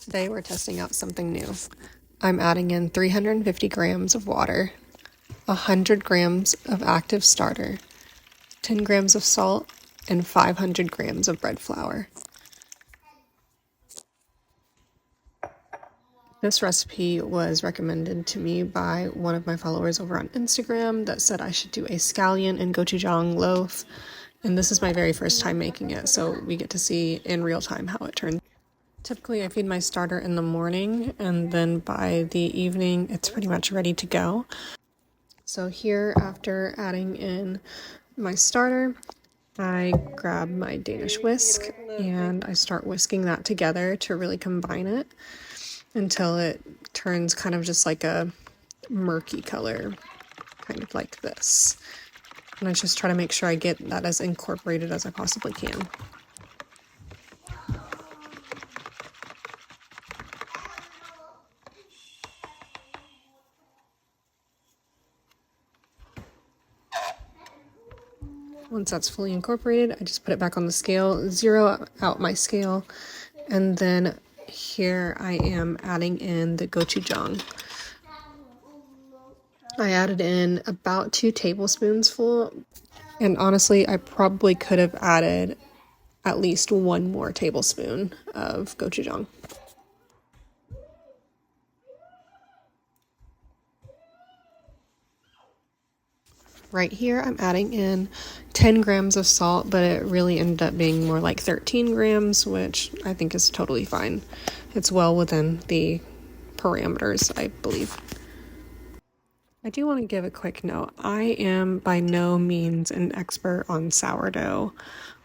Today we're testing out something new. I'm adding in 350 grams of water, 100 grams of active starter, 10 grams of salt, and 500 grams of bread flour. This recipe was recommended to me by one of my followers over on Instagram that said I should do a scallion and gochujang loaf, and this is my very first time making it, so we get to see in real time how it turns. Typically, I feed my starter in the morning, and then by the evening, it's pretty much ready to go. So here, after adding in my starter, I grab my Danish whisk, and I start whisking that together to really combine it until it turns kind of just like a murky color, kind of like this. And I just try to make sure I get that as incorporated as I possibly can. Once that's fully incorporated, I just put it back on the scale, zero out my scale, and then here I am adding in the gochujang. I added in about 2 tablespoons full, and honestly, I probably could have added at least 1 more tablespoon of gochujang. Right here, I'm adding in 10 grams of salt, but it really ended up being more like 13 grams, which I think is totally fine. It's well within the parameters, I believe. I do want to give a quick note. I am by no means an expert on sourdough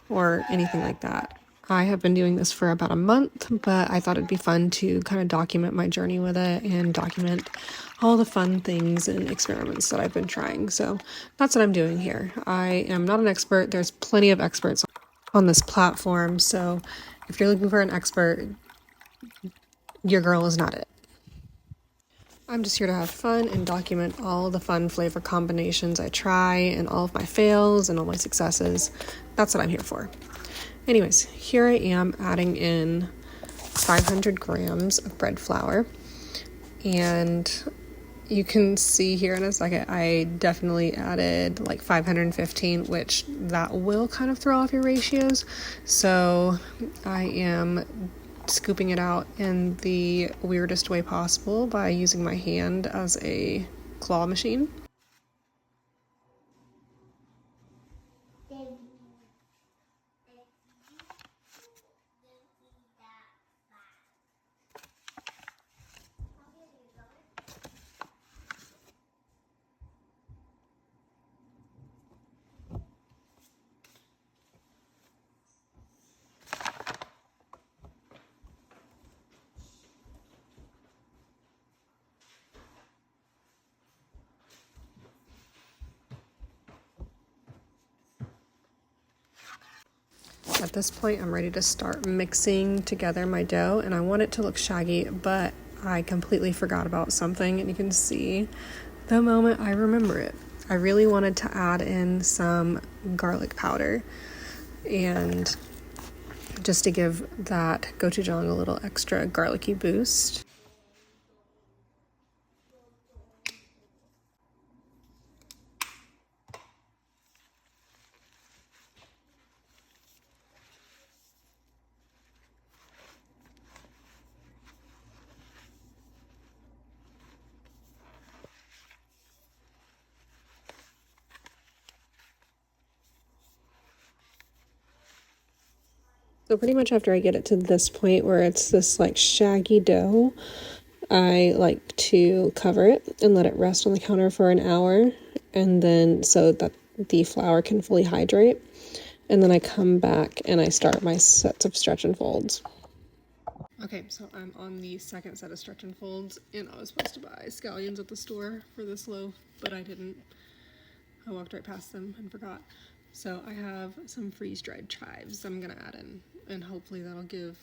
or anything like that. I have been doing this for about a month, but I thought it'd be fun to kind of document my journey with it and document all the fun things and experiments that I've been trying. So that's what I'm doing here. I am not an expert. There's plenty of experts on this platform. So if you're looking for an expert, your girl is not it. I'm just here to have fun and document all the fun flavor combinations I try and all of my fails and all my successes. That's what I'm here for. Anyways, here I am adding in 500 grams of bread flour, and you can see here in a second I definitely added like 515, which that will kind of throw off your ratios. So I am scooping it out in the weirdest way possible by using my hand as a claw machine. At this point, I'm ready to start mixing together my dough, and I want it to look shaggy, but I completely forgot about something, and you can see the moment I remember it. I really wanted to add in some garlic powder, and just to give that gochujang a little extra garlicky boost. So pretty much after I get it to this point where it's this like shaggy dough, I like to cover it and let it rest on the counter for an hour, and then so that the flour can fully hydrate. And then I come back and I start my sets of stretch and folds. Okay, so I'm on the second set of stretch and folds, and I was supposed to buy scallions at the store for this loaf, but I didn't. I walked right past them and forgot. So I have some freeze-dried chives I'm gonna add in, and hopefully that'll give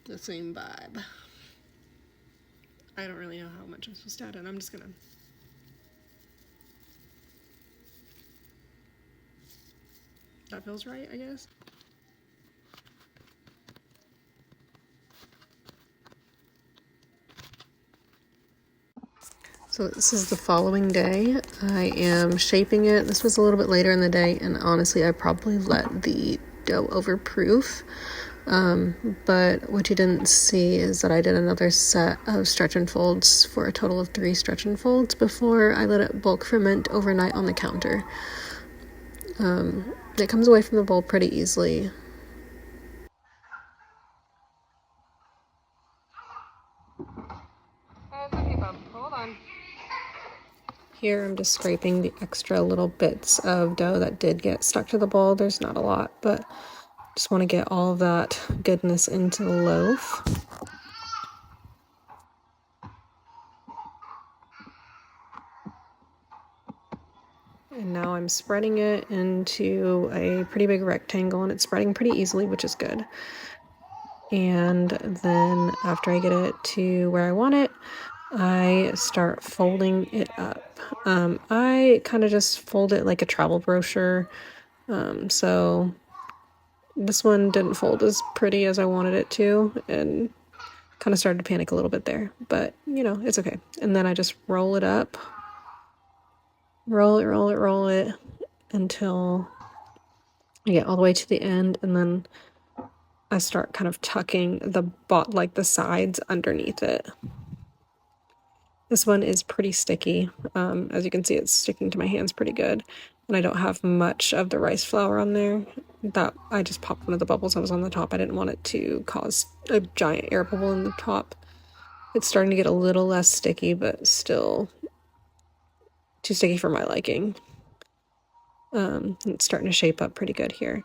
the same vibe. I don't really know how much I'm supposed to add in. I'm just gonna... That feels right, I guess. So this is the following day. I am shaping it. This was a little bit later in the day, and honestly, I probably let the dough overproof. But what you didn't see is that I did another set of stretch and folds for a total of 3 stretch and folds before I let it bulk ferment overnight on the counter. It comes away from the bowl pretty easily. It's okay, bub. Hold on. Here I'm just scraping the extra little bits of dough that did get stuck to the bowl. There's not a lot, but just want to get all of that goodness into the loaf. And now I'm spreading it into a pretty big rectangle, and it's spreading pretty easily, which is good. And then after I get it to where I want it, I start folding it up. I kind of just fold it like a travel brochure. So this one didn't fold as pretty as I wanted it to, and kind of started to panic a little bit there, but you know, it's okay. And then I just roll it up, roll it until I get all the way to the end, and then I start kind of tucking the sides underneath it. This one is pretty sticky. As you can see, it's sticking to my hands pretty good, and I don't have much of the rice flour on there. That I just popped one of the bubbles that was on the top. I didn't want it to cause a giant air bubble in the top. It's starting to get a little less sticky, but still too sticky for my liking. It's starting to shape up pretty good here.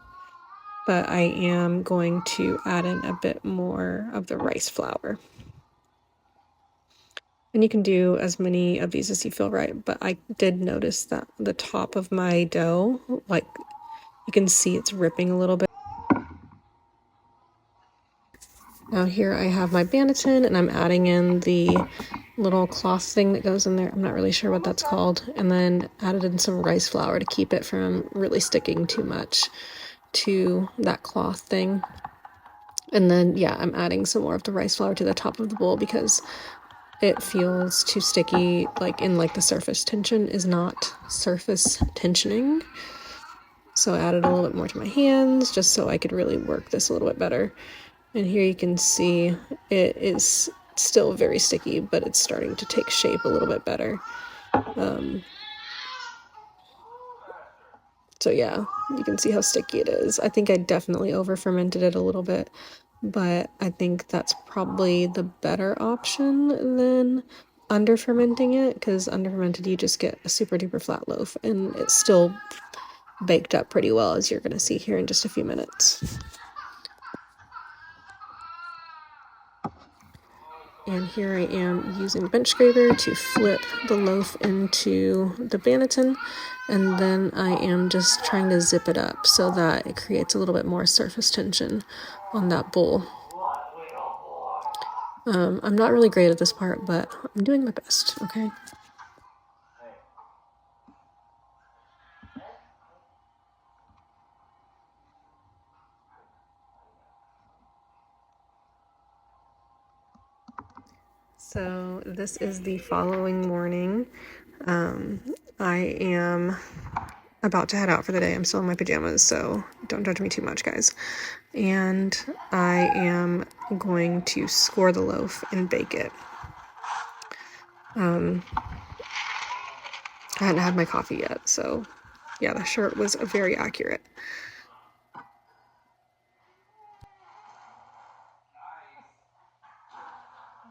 But I am going to add in a bit more of the rice flour. And you can do as many of these as you feel right, but I did notice that the top of my dough, like, you can see it's ripping a little bit. Now here I have my banneton, and I'm adding in the little cloth thing that goes in there. I'm not really sure what that's called. And then added in some rice flour to keep it from really sticking too much to that cloth thing. And then, yeah, I'm adding some more of the rice flour to the top of the bowl because it feels too sticky, the surface tension is not surface tensioning. So I added a little bit more to my hands just so I could really work this a little bit better. And here you can see it is still very sticky, but it's starting to take shape a little bit better. So yeah, you can see how sticky it is. I think I definitely over fermented it a little bit, but I think that's probably the better option than under fermenting it, because under fermented you just get a super duper flat loaf, and it's still baked up pretty well, as you're going to see here in just a few minutes. And here I am using the bench scraper to flip the loaf into the banneton, and then I am just trying to zip it up so that it creates a little bit more surface tension on that bowl. I'm not really great at this part, but I'm doing my best, okay? So this is the following morning. I am about to head out for the day. I'm still in my pajamas, so don't judge me too much, guys. And I am going to score the loaf and bake it. I hadn't had my coffee yet, so yeah, the shirt was very accurate.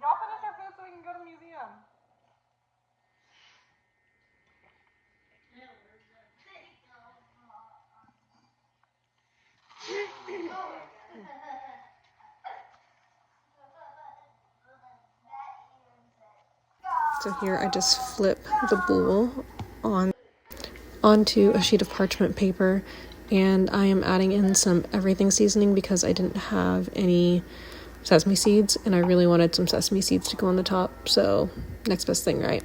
Y'all finish your food so we can go to the museum. So here I just flip the bowl onto a sheet of parchment paper, and I am adding in some everything seasoning because I didn't have any sesame seeds, and I really wanted some sesame seeds to go on the top, so next best thing, right?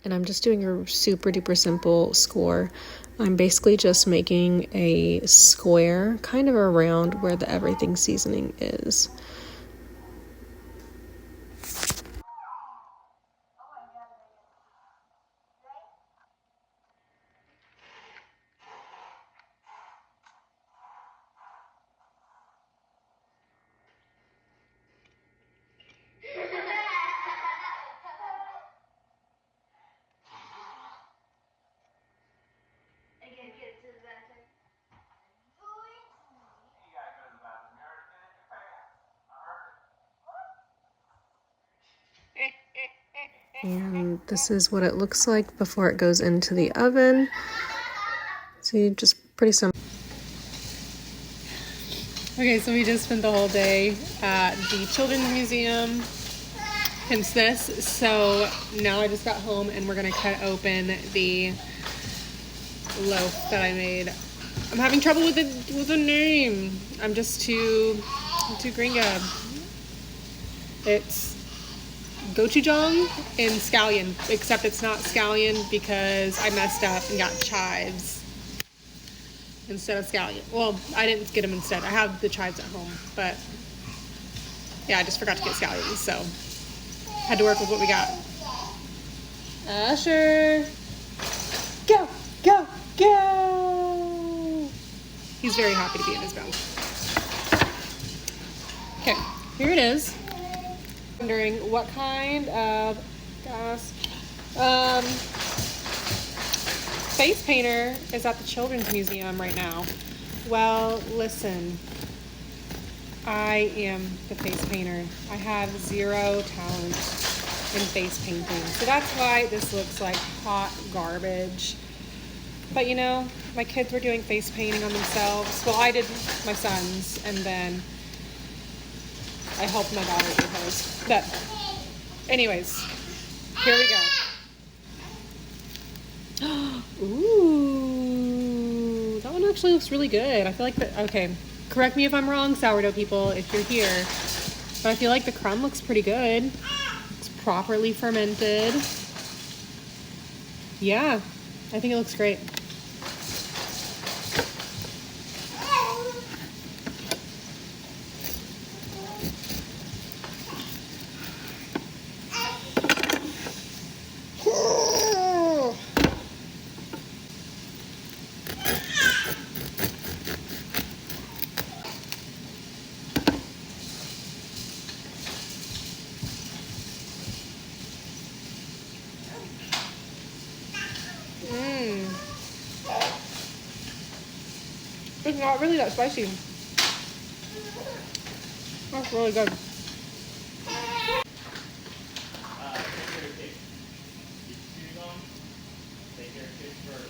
And I'm just doing a super duper simple score. I'm basically just making a square kind of around where the everything seasoning is. And this is what it looks like before it goes into the oven. So you just pretty simple. Okay, so we just spent the whole day at the Children's Museum, hence this. So now I just got home and we're gonna cut open the loaf that I made. I'm having trouble with the name. I'm just too gringo. It's Gochujang and Scallion, except it's not Scallion because I messed up and got chives instead of Scallion. Well, I didn't get them instead. I have the chives at home, but yeah, I just forgot to get Scallions, so had to work with what we got. Asher, go, go, go! He's very happy to be in his mouth. Okay, here it is. Wondering what kind of face painter is at the Children's Museum right now. Well, listen, I am the face painter. I have zero talent in face painting, so that's why this looks like hot garbage. But you know, my kids were doing face painting on themselves. Well, I did my son's, and then I helped my daughter do hers. But anyways, here we go. Ooh, that one actually looks really good. I feel like okay, correct me if I'm wrong, sourdough people, if you're here, but I feel like the crumb looks pretty good. It's properly fermented. Yeah, I think it looks great. It's not really that spicy. That's really good. Take your cake. You choose them. Take your cake first.